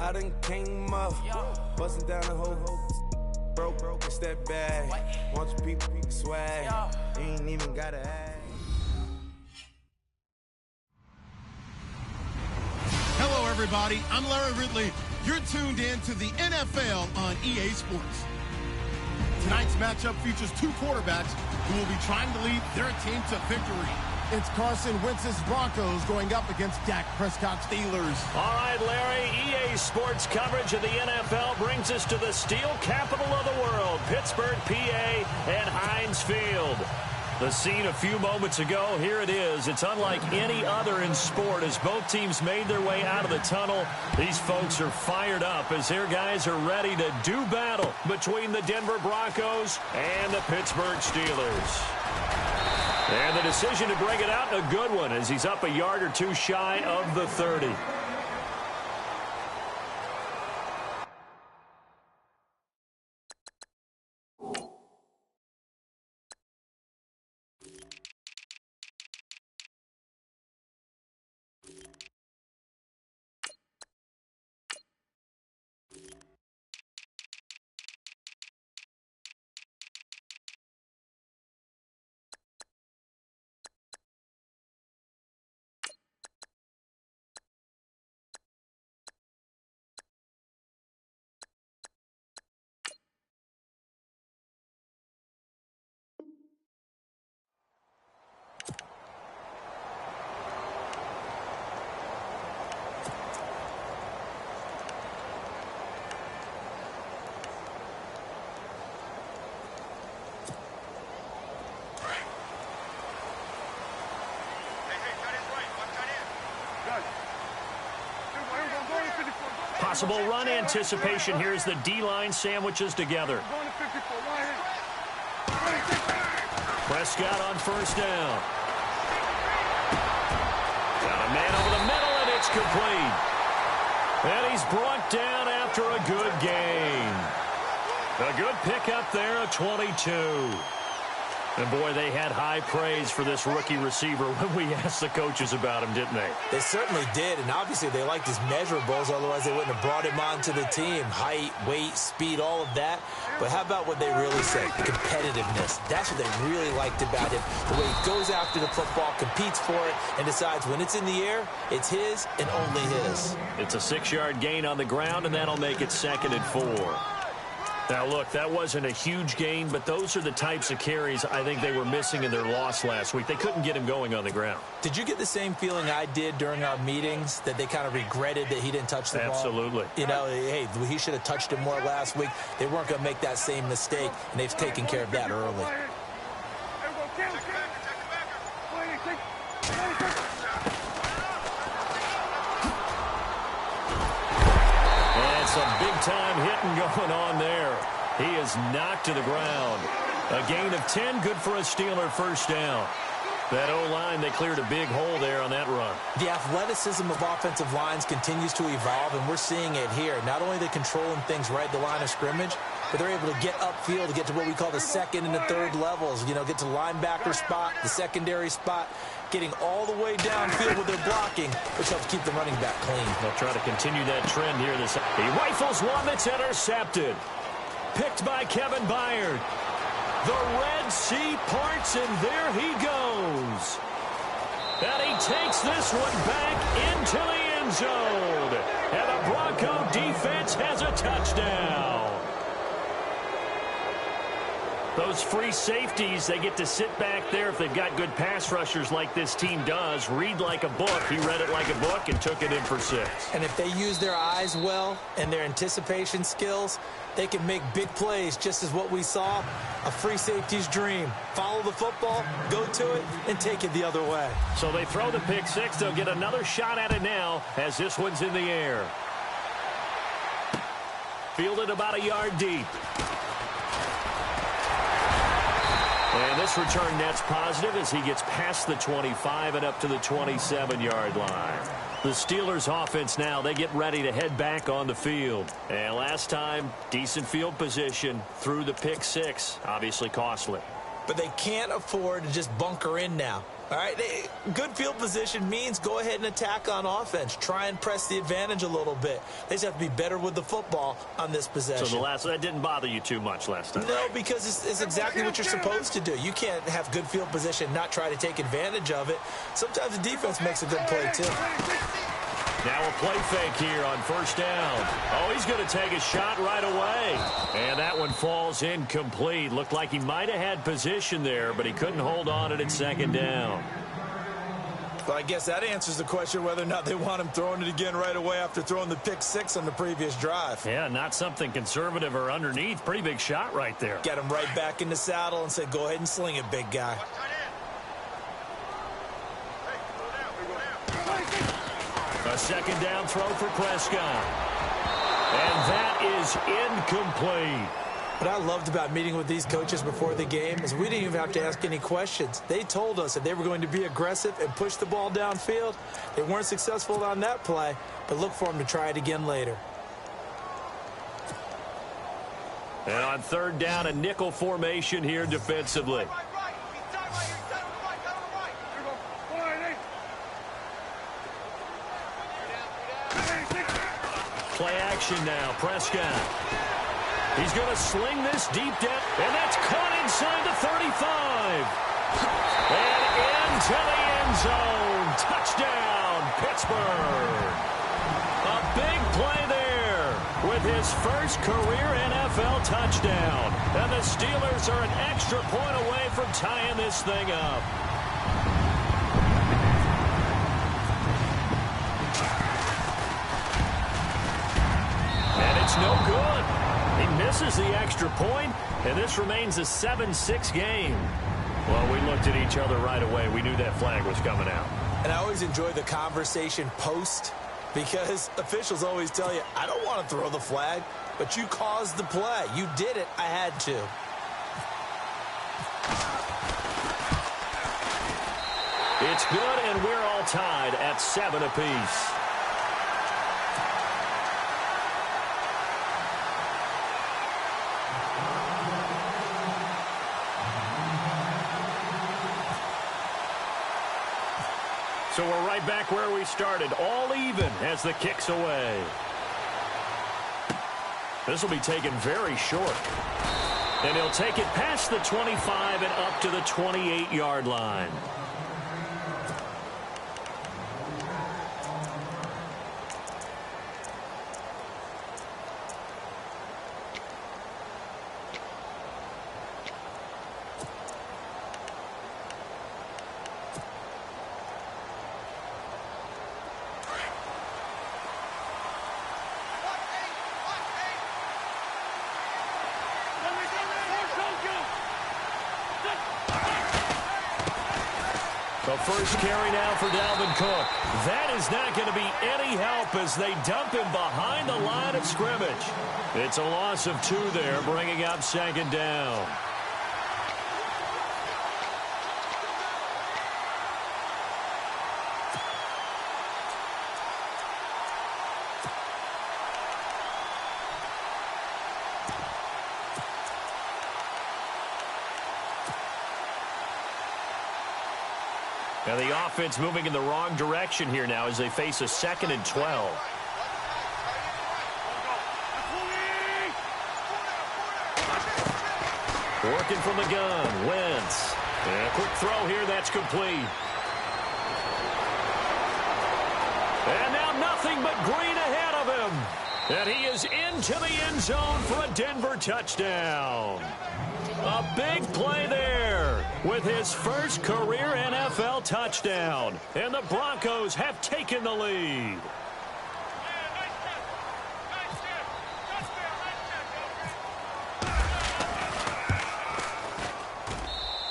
I done came up, busting down the whole broke, it's that bad. Want your people swag, you ain't even gotta ask. Hello, everybody. I'm Larry Ridley. You're tuned in to the NFL on EA Sports. Tonight's matchup features two quarterbacks who will be trying to lead their team to victory. It's Carson Wentz's Broncos going up against Dak Prescott's Steelers. All right, Larry, EA Sports coverage of the NFL brings us to the steel capital of the world, Pittsburgh, PA, and Heinz Field. The scene a few moments ago, here it is. It's unlike any other in sport as both teams made their way out of the tunnel. These folks are fired up as their guys are ready to do battle between the Denver Broncos and the Pittsburgh Steelers. And the decision to bring it out, a good one, as he's up a yard or two shy of the 30. Possible run anticipation here as the D-line sandwiches together. Prescott on first down. Got a man over the middle, and it's complete. And he's brought down after a good gain. A good pickup there, a 22. And, boy, they had high praise for this rookie receiver when we asked the coaches about him, didn't they? They certainly did, and obviously they liked his measurables, otherwise they wouldn't have brought him onto the team. Height, weight, speed, all of that. But how about what they really say? Competitiveness. That's what they really liked about him. The way he goes after the football, competes for it, and decides when it's in the air, it's his and only his. It's a 6-yard gain on the ground, and that'll make it 2nd and 4. Now, look, that wasn't a huge gain, but those are the types of carries I think they were missing in their loss last week. They couldn't get him going on the ground. Did you get the same feeling I did during our meetings, that they kind of regretted that he didn't touch the ball? Absolutely. You know, hey, he should have touched it more last week. They weren't going to make that same mistake, and they've taken care of that early. And some big-time hitting going on there. He is knocked to the ground. A gain of 10, good for a Steeler first down. That O-line, they cleared a big hole there on that run. The athleticism of offensive lines continues to evolve, and we're seeing it here. Not only are they controlling things right at the line of scrimmage, but they're able to get upfield to get to what we call the second and the third levels. You know, get to linebacker spot, the secondary spot, getting all the way downfield with their blocking, which helps keep the running back clean. They'll try to continue that trend here. He rifles one that's intercepted. Picked by Kevin Byard. The Red Sea parts, and there he goes. And he takes this one back into the end zone. And the Bronco defense has a touchdown. Those free safeties, they get to sit back there if they've got good pass rushers like this team does. Read like a book. He read it like a book and took it in for 6. And if they use their eyes well and their anticipation skills, they can make big plays, just as what we saw, a free safety's dream. Follow the football, go to it, and take it the other way. So they throw the pick 6. They'll get another shot at it now as this one's in the air. Fielded about a yard deep. And this return net's positive as he gets past the 25 and up to the 27-yard line. The Steelers offense now, they get ready to head back on the field. And last time, decent field position through the pick 6. Obviously costly. But they can't afford to just bunker in now. All right, good field position means go ahead and attack on offense. Try and press the advantage a little bit. They just have to be better with the football on this possession. So that didn't bother you too much last time? No, because it's exactly what you're supposed to do. You can't have good field position, not try to take advantage of it. Sometimes the defense makes a good play, too. Now a play fake here on first down. Oh, he's going to take a shot right away. And that one falls incomplete. Looked like he might have had position there, but he couldn't hold on it at second down. Well, I guess that answers the question whether or not they want him throwing it again right away after throwing the pick six on the previous drive. Yeah, not something conservative or underneath. Pretty big shot right there. Get him right back in the saddle and said, go ahead and sling it, big guy. A second down throw for Prescott. And that is incomplete. What I loved about meeting with these coaches before the game is we didn't even have to ask any questions. They told us that they were going to be aggressive and push the ball downfield. They weren't successful on that play, but look for them to try it again later. And on third down, a nickel formation here defensively. Play action now, Prescott. He's going to sling this deep down, and that's caught inside the 35. And into the end zone. Touchdown, Pittsburgh. A big play there with his first career NFL touchdown. And the Steelers are an extra point away from tying this thing up. It's no good. He misses the extra point, and this remains a 7-6 game. Well, we looked at each other right away. We knew that flag was coming out. And I always enjoy the conversation post because officials always tell you, I don't want to throw the flag, but you caused the play. You did it. I had to. It's good, and we're all tied at 7 apiece. So we're right back where we started, all even as the kick's away. This will be taken very short. And he'll take it past the 25 and up to the 28-yard line. The first carry now for Dalvin Cook. That is not going to be any help as they dump him behind the line of scrimmage. It's a loss of 2 there, bringing up second down. Now the offense moving in the wrong direction here now as they face a 2nd and 12. Working from the gun, Wentz. And a quick throw here, that's complete. And now nothing but green ahead of him. And he is into the end zone for a Denver touchdown. A big play there with his first career NFL touchdown. And the Broncos have taken the lead.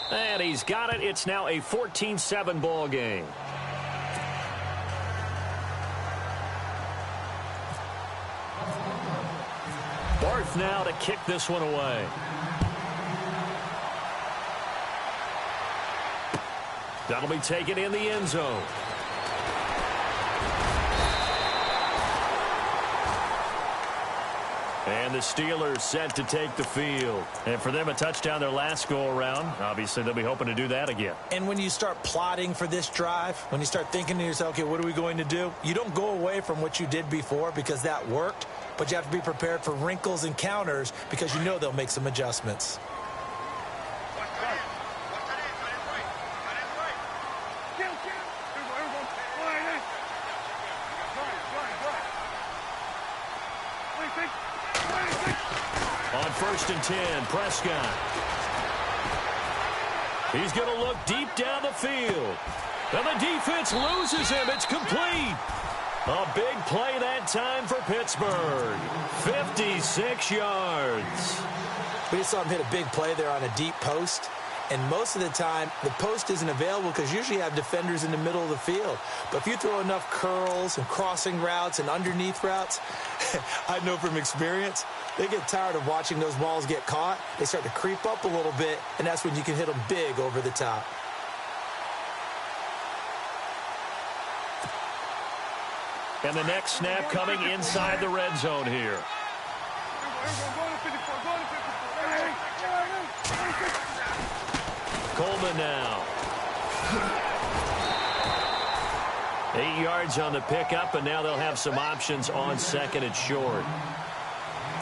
And he's got it. It's now a 14-7 ball game. Barth now to kick this one away. That'll be taken in the end zone. And the Steelers set to take the field. And for them, a touchdown their last go-around. Obviously, they'll be hoping to do that again. And when you start plotting for this drive, when you start thinking to yourself, okay, what are we going to do? You don't go away from what you did before because that worked, but you have to be prepared for wrinkles and counters because you know they'll make some adjustments. On 1st and 10, Prescott. He's going to look deep down the field. And the defense loses him. It's complete. A big play that time for Pittsburgh. 56 yards. We just saw him hit a big play there on a deep post. And most of the time, the post isn't available because usually you have defenders in the middle of the field. But if you throw enough curls and crossing routes and underneath routes, I know from experience, they get tired of watching those balls get caught. They start to creep up a little bit, and that's when you can hit them big over the top. And the next snap coming inside the red zone here. Coleman now. 8 yards on the pickup, and now they'll have some options on 2nd and short.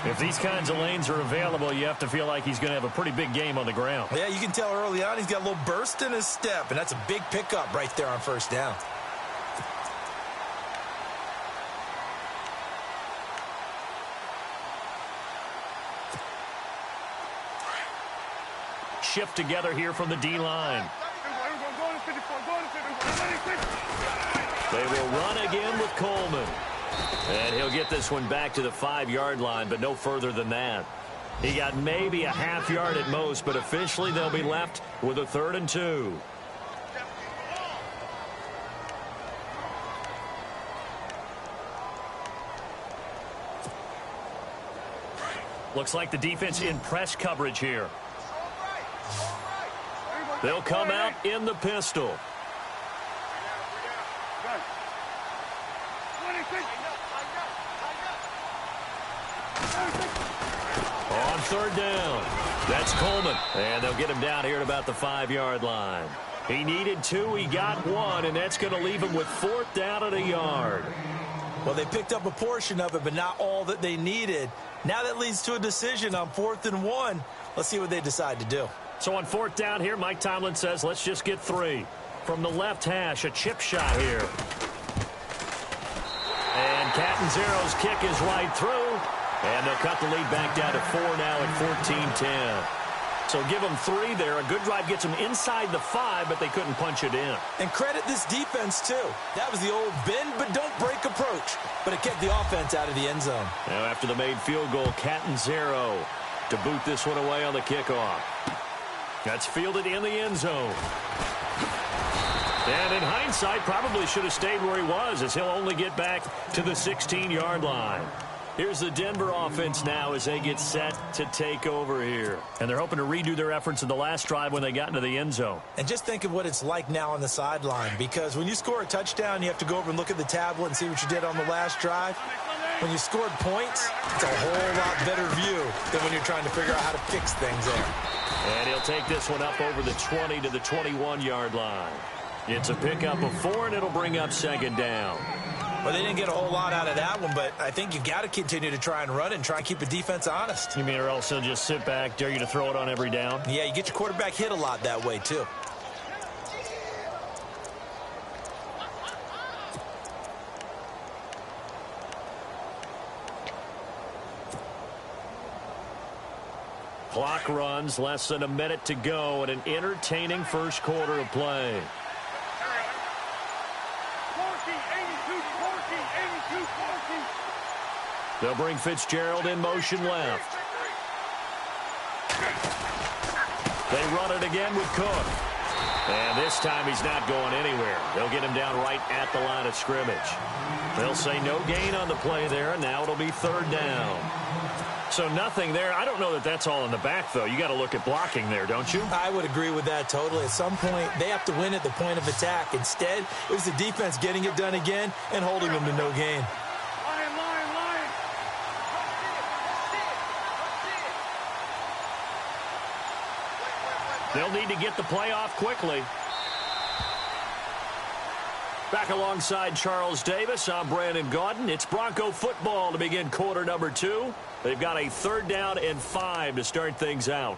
If these kinds of lanes are available, you have to feel like he's going to have a pretty big game on the ground. Yeah, you can tell early on he's got a little burst in his step, and that's a big pickup right there on 1st down. Shift together here from the D-line. They will run again with Coleman. And he'll get this one back to the 5-yard line, but no further than that. He got maybe a half yard at most, but officially they'll be left with a 3rd and 2. Looks like the defense in press coverage here. They'll come out in the pistol. On 3rd down, that's Coleman. And they'll get him down here at about the 5-yard line. He needed 2, he got 1, and that's going to leave him with 4th down at a yard. Well, they picked up a portion of it, but not all that they needed. Now that leads to a decision on 4th and 1. Let's see what they decide to do. So on 4th down here, Mike Tomlin says, let's just get 3. From the left hash, a chip shot here. And Catanzaro's kick is right through. And they'll cut the lead back down to 4 now at 14-10. So give them 3 there. A good drive gets them inside the 5, but they couldn't punch it in. And credit this defense, too. That was the old bend but don't break approach. But it kept the offense out of the end zone. Now after the made field goal, Catanzaro to boot this one away on the kickoff. That's fielded in the end zone. And in hindsight, probably should have stayed where he was, as he'll only get back to the 16-yard line. Here's the Denver offense now as they get set to take over here. And they're hoping to redo their efforts in the last drive when they got into the end zone. And just think of what it's like now on the sideline, because when you score a touchdown, you have to go over and look at the tablet and see what you did on the last drive. When you scored points, it's a whole lot better view than when you're trying to figure out how to fix things there. And he'll take this one up over the 20 to the 21-yard line. It's a pickup of 4, and it'll bring up 2nd down. Well, they didn't get a whole lot out of that one, but I think you've got to continue to try and run it and try and keep the defense honest. You mean or else they'll just sit back, dare you to throw it on every down? Yeah, you get your quarterback hit a lot that way, too. Clock runs, less than a minute to go, and an entertaining first quarter of play. They'll bring Fitzgerald in motion left. They run it again with Cook. And this time he's not going anywhere. They'll get him down right at the line of scrimmage. They'll say no gain on the play there, and now it'll be 3rd down. So nothing there. I don't know that that's all in the back, though. You got to look at blocking there, don't you? I would agree with that totally. At some point, they have to win at the point of attack. Instead, it was the defense getting it done again and holding them to no gain. They'll need to get the play off quickly. Back alongside Charles Davis, I'm Brandon Gaudin. It's Bronco football to begin quarter number 2. They've got a 3rd down and 5 to start things out.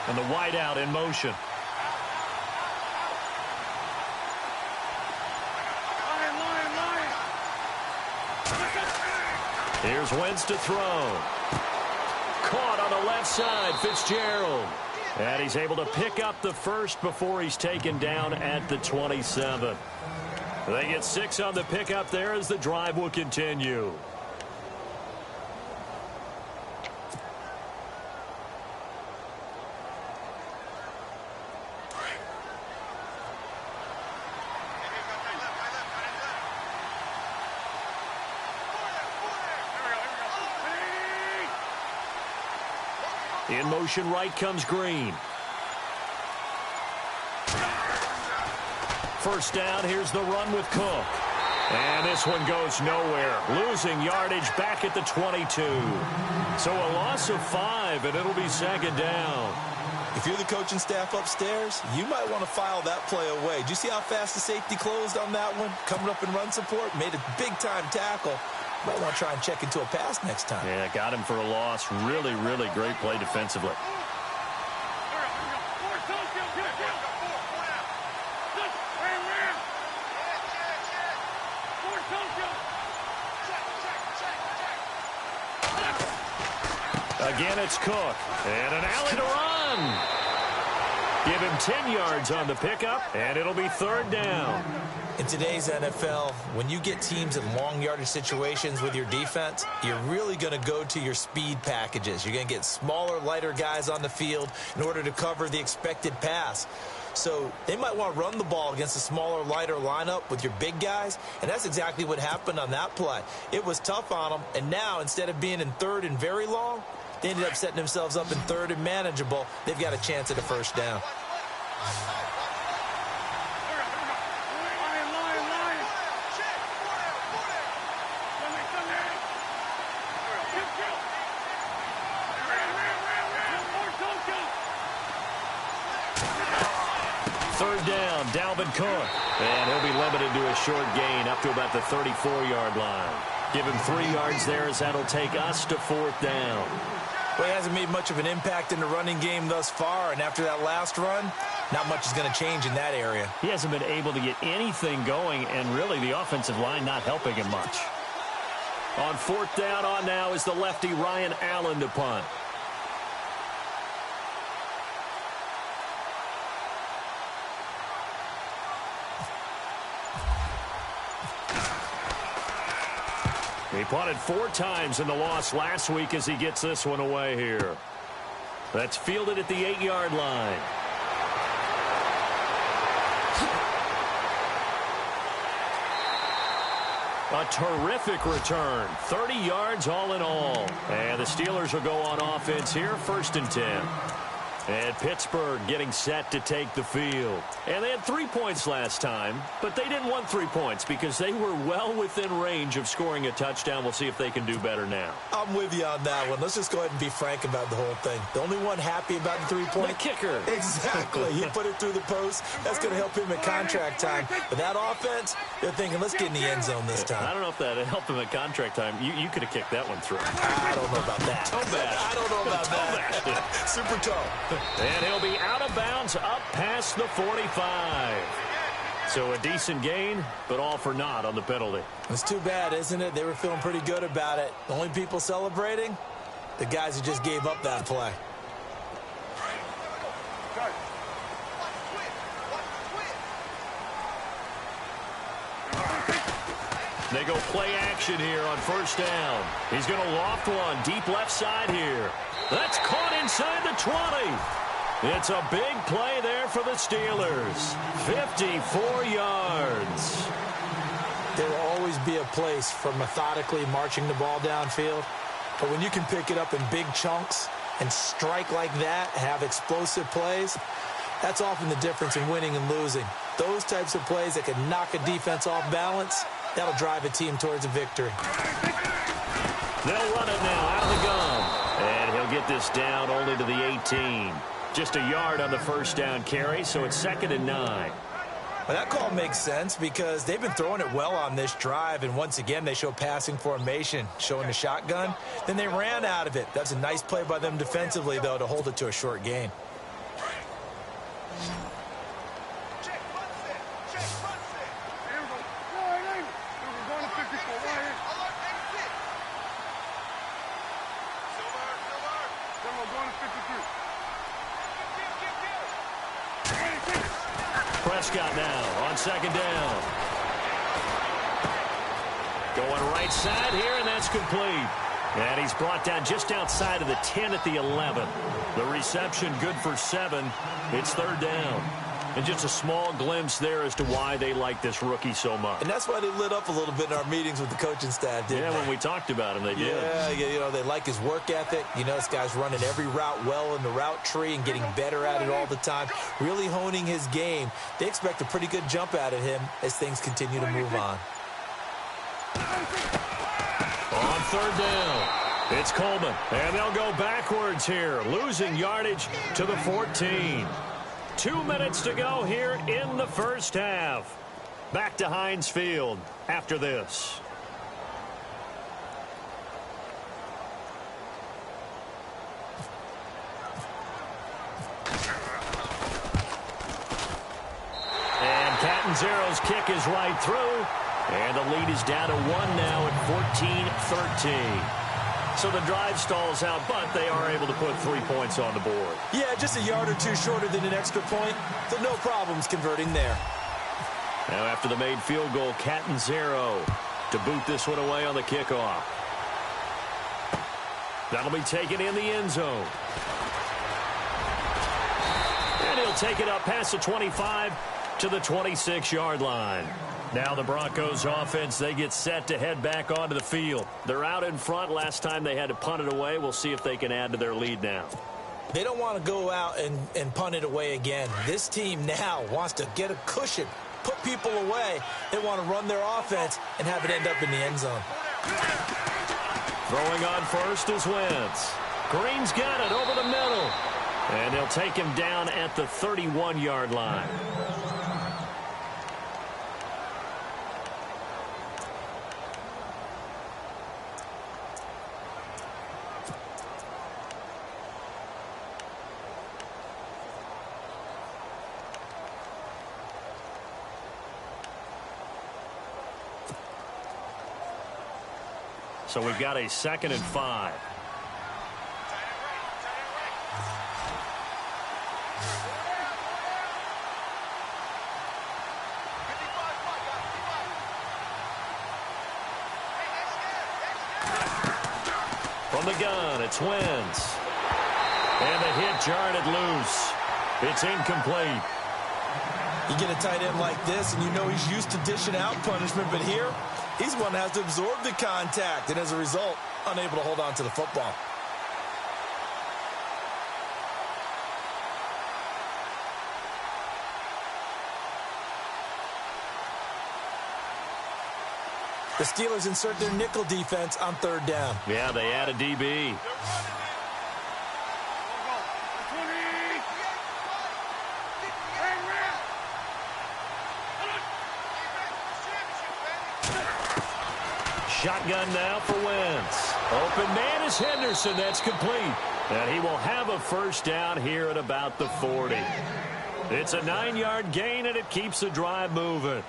And the wide out in motion. Here's Wentz to throw. Caught on the left side, Fitzgerald. And he's able to pick up the first before he's taken down at the 27. They get 6 on the pickup there as the drive will continue. In motion right comes Green. First down, here's the run with Cook. And this one goes nowhere. Losing yardage back at the 22. So a loss of 5, and it'll be 2nd down. If you're the coaching staff upstairs, you might want to file that play away. Do you see how fast the safety closed on that one? Coming up in run support, made a big-time tackle. Might want to try and check into a pass next time. Yeah, got him for a loss. Really, really great play defensively. Again, it's Cook. And an alley to run. Give him 10 yards on the pickup, and it'll be 3rd down. In today's NFL, when you get teams in long yardage situations with your defense, you're really going to go to your speed packages. You're going to get smaller, lighter guys on the field in order to cover the expected pass. So they might want to run the ball against a smaller, lighter lineup with your big guys, and that's exactly what happened on that play. It was tough on them, and now instead of being in 3rd and very long, they ended up setting themselves up in 3rd and manageable. They've got a chance at a 1st down. Third down, Dalvin Cook. And he'll be limited to a short gain up to about the 34-yard line. Give him 3 yards there as that'll take us to 4th down. Well, he hasn't made much of an impact in the running game thus far, and after that last run, not much is going to change in that area. He hasn't been able to get anything going, and really the offensive line not helping him much. On 4th down on now is the lefty Ryan Allen to punt. He punted 4 times in the loss last week as he gets this one away here. That's fielded at the 8-yard line. A terrific return. 30 yards all in all. And the Steelers will go on offense here, 1st and 10. And Pittsburgh getting set to take the field. And they had 3 points last time, but they didn't want 3 points because they were well within range of scoring a touchdown. We'll see if they can do better now. I'm with you on that one. Let's just go ahead and be frank about the whole thing. The only one happy about the 3-point? The kicker. Exactly. He put it through the post. That's going to help him at contract time. But that offense, they're thinking, let's get in the end zone this time. I don't know if that helped him at contract time. You could have kicked that one through. I don't know about that. I don't know about that. Super toe. And he'll be out of bounds up past the 45. So a decent gain, but all for naught on the penalty. It's too bad, isn't it? They were feeling pretty good about it. The only people celebrating, the guys who just gave up that play. They go play action here on 1st down. He's going to loft one deep left side here. That's caught inside the 20. It's a big play there for the Steelers. 54 yards. There will always be a place for methodically marching the ball downfield. But when you can pick it up in big chunks and strike like that, have explosive plays, that's often the difference in winning and losing. Those types of plays that can knock a defense off balance, that'll drive a team towards a victory. They'll run it now out of the gun. And he'll get this down only to the 18. Just a yard on the first down carry, so it's 2nd and 9. Well, that call makes sense because they've been throwing it well on this drive, and once again they show passing formation, showing the shotgun. Then they ran out of it. That's a nice play by them defensively, though, to hold it to a short gain. Prescott now on 2nd down. Going right side here, and that's complete. And he's brought down just outside of the 10 at the 11. The reception good for 7. It's 3rd down. And just a small glimpse there as to why they like this rookie so much. And that's why they lit up a little bit in our meetings with the coaching staff, didn't they? When we talked about him, they did. Yeah, you know, they like his work ethic. You know, this guy's running every route well in the route tree and getting better at it all the time, really honing his game. They expect a pretty good jump out of him as things continue to move on. On 3rd down, it's Coleman, and they'll go backwards here, losing yardage to the 14. 2 minutes to go here in the first half. Back to Heinz Field after this. And Catanzaro's kick is right through. And the lead is down to 1 now at 14-13. So the drive stalls out, but they are able to put 3 points on the board. Yeah, just a yard or two shorter than an extra point, so no problems converting there. Now after the made field goal, Catanzaro to boot this one away on the kickoff. That'll be taken in the end zone. And he'll take it up past the 25 to the 26-yard line. Now the Broncos offense, they get set to head back onto the field. They're out in front. Last time they had to punt it away. We'll see if they can add to their lead now. They don't want to go out and punt it away again. This team now wants to get a cushion, put people away. They want to run their offense and have it end up in the end zone. Throwing on first is Wentz. Green's got it over the middle. And they'll take him down at the 31-yard line. So we've got a 2nd and 5. From the gun, it's Wentz. And the hit jarred it loose. It's incomplete. You get a tight end like this, and you know he's used to dishing out punishment, but here, he's one that has to absorb the contact, and as a result, unable to hold on to the football. The Steelers insert their nickel defense on 3rd down. Yeah, they add a DB. Shotgun now for Wentz. Open man is Henderson. That's complete. And he will have a first down here at about the 40. It's a 9-yard gain, and it keeps the drive moving.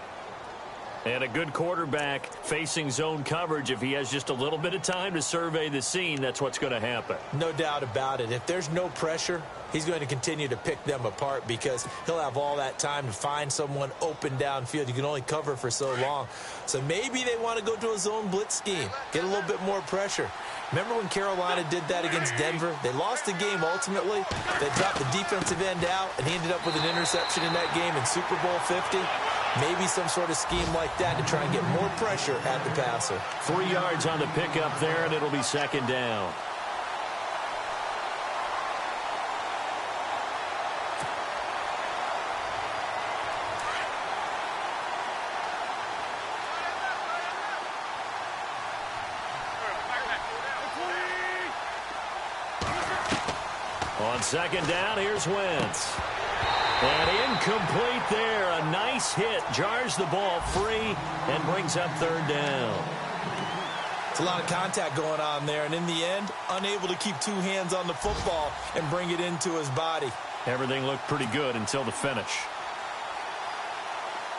And a good quarterback facing zone coverage, if he has just a little bit of time to survey the scene, that's what's going to happen. No doubt about it. If there's no pressure, he's going to continue to pick them apart because he'll have all that time to find someone open downfield. You can only cover for so long. So maybe they want to go to a zone blitz scheme, get a little bit more pressure. Remember when Carolina did that against Denver? They lost the game ultimately. They dropped the defensive end out, and he ended up with an interception in that game in Super Bowl 50. Maybe some sort of scheme like that to try and get more pressure at the passer. 3 yards on the pickup there, and it'll be second down. On second down, here's Wentz. And incomplete there. A nice hit. Jars the ball free and brings up third down. It's a lot of contact going on there. And in the end, unable to keep two hands on the football and bring it into his body. Everything looked pretty good until the finish.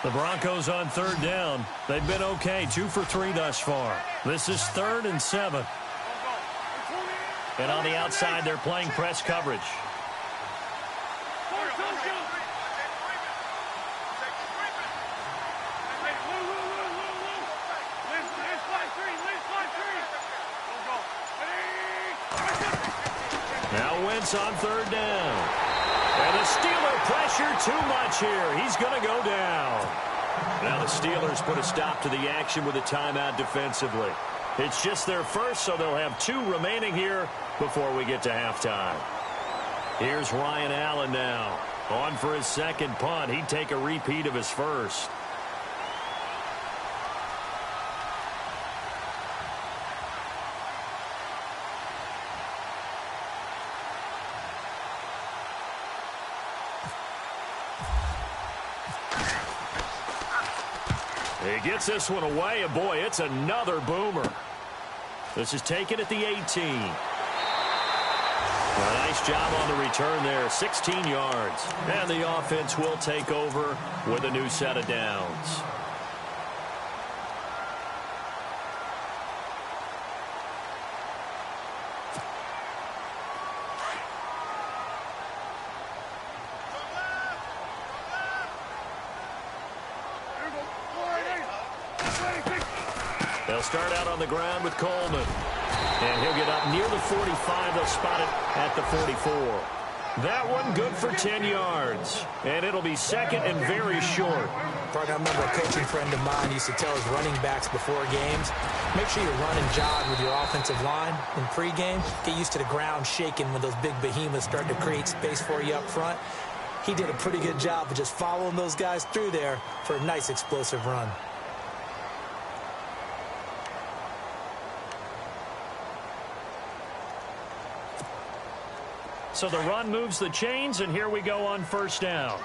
The Broncos on third down. They've been okay. 2 for 3 thus far. This is 3rd and 7. And on the outside, they're playing press coverage. Now Wentz on third down. And the Steeler pressure too much here. He's going to go down. Now the Steelers put a stop to the action with a timeout defensively. It's just their first, so they'll have 2 remaining here before we get to halftime. Here's Ryan Allen now. On for his second punt. He'd take a repeat of his first. He gets this one away, and boy, it's another boomer. This is taken at the 18. A nice job on the return there, 16 yards. And the offense will take over with a new set of downs. They'll start out on the ground with Coleman. And he'll get up near the 45. They'll spot it at the 44. That one good for 10 yards. And it'll be second and very short. I remember a coaching friend of mine used to tell his running backs before games, make sure you run and jog with your offensive line in pregame. Get used to the ground shaking when those big behemoths start to create space for you up front. He did a pretty good job of just following those guys through there for a nice explosive run. So the run moves the chains, and here we go on first down.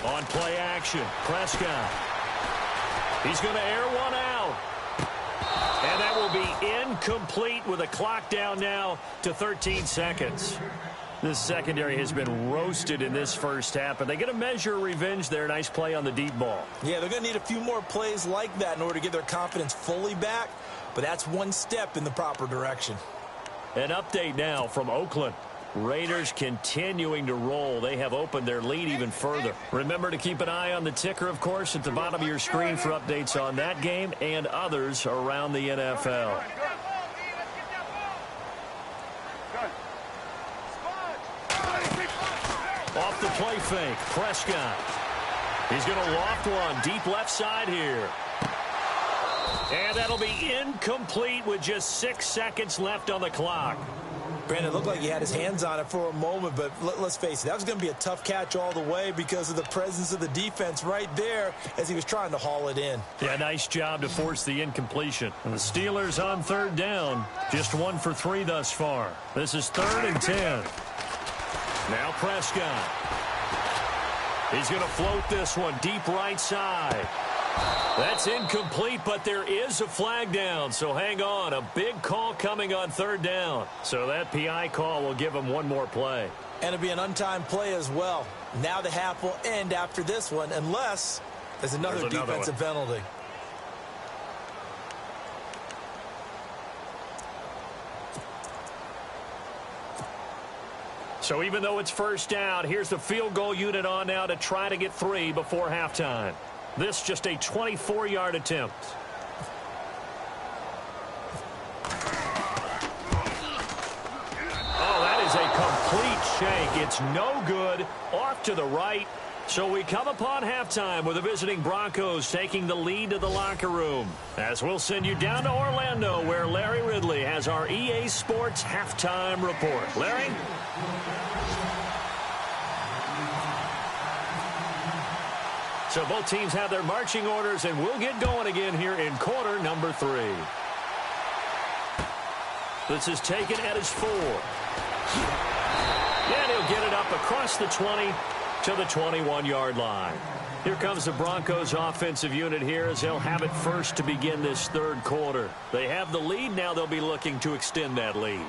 On play action, Prescott. He's going to air one out. And that will be incomplete with a clock down now to 13 seconds. This secondary has been roasted in this first half, and they get a measure of revenge there. Nice play on the deep ball. Yeah, they're going to need a few more plays like that in order to get their confidence fully back, but that's one step in the proper direction. An update now from Oakland. Raiders continuing to roll. They have opened their lead even further. Remember to keep an eye on the ticker, of course, at the bottom of your screen for updates on that game and others around the NFL. Off the play fake, Prescott. He's going to loft one deep left side here. And that'll be incomplete with just 6 seconds left on the clock. Brandon, it looked like he had his hands on it for a moment, but let's face it, that was going to be a tough catch all the way because of the presence of the defense right there as he was trying to haul it in. Yeah, nice job to force the incompletion. And the Steelers on third down, just 1 for 3 thus far. This is 3rd and 10. Now Prescott. He's going to float this one deep right side. That's incomplete, but there is a flag down, so hang on. A big call coming on third down. So that PI call will give him one more play. And it'll be an untimed play as well. Now the half will end after this one, unless there's another defensive penalty. So even though it's first down, here's the field goal unit on now to try to get 3 before halftime. This just a 24-yard attempt. Oh, that is a complete shank. It's no good. Off to the right. So we come upon halftime with the visiting Broncos taking the lead to the locker room. As we'll send you down to Orlando, where Larry Ridley has our EA Sports halftime report. Larry? So both teams have their marching orders, and we'll get going again here in quarter number 3. This is taken at his 4. And he'll get it up across the 20 to the 21-yard line. Here comes the Broncos offensive unit here as they'll have it first to begin this third quarter. They have the lead. Now they'll be looking to extend that lead.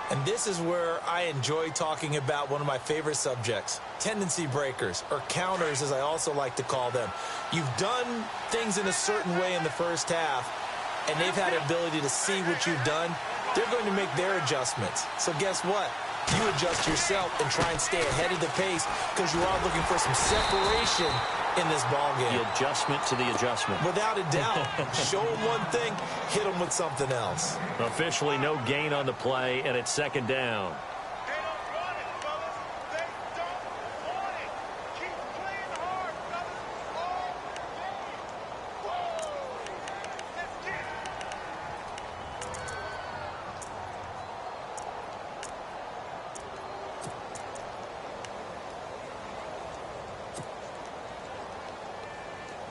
And this is where I enjoy talking about one of my favorite subjects, tendency breakers, or counters as I also like to call them. You've done things in a certain way in the first half, and they've had the ability to see what you've done. They're going to make their adjustments. So guess what? You adjust yourself and try and stay ahead of the pace because you are looking for some separation in this ball game. The adjustment to the adjustment. Without a doubt. Show them one thing, hit them with something else. Officially no gain on the play, and it's second down.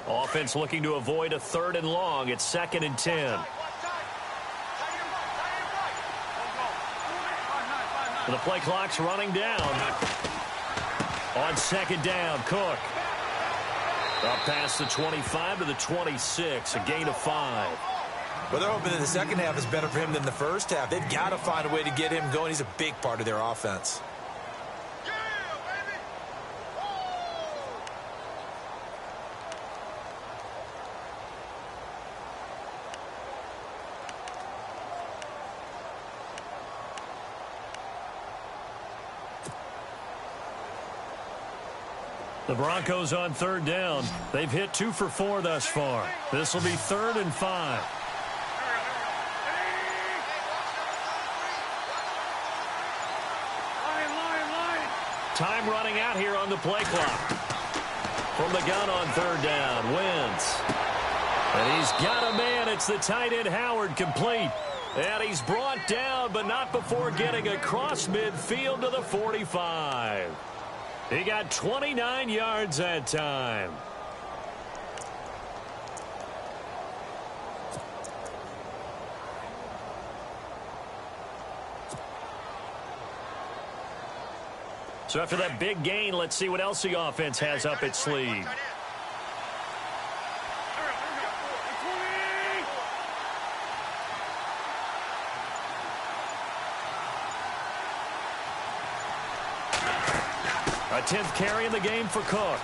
Offense looking to avoid a 3rd and long. It's 2nd and 10. The play clock's running down. On 2nd down, Cook. Up past the 25 to the 26, a gain of 5. Well, they're hoping that the second half is better for him than the first half. They've got to find a way to get him going. He's a big part of their offense. The Broncos on 3rd down. They've hit 2 for 4 thus far. This will be 3rd and 5. Time running out here on the play clock. From the gun on 3rd down, Wentz. And he's got a man. It's the tight end Howard, complete. And he's brought down, but not before getting across midfield to the 45. He got 29 yards that time. So after that big gain, let's see what else the offense has up its sleeve. A 10th carry in the game for Cook.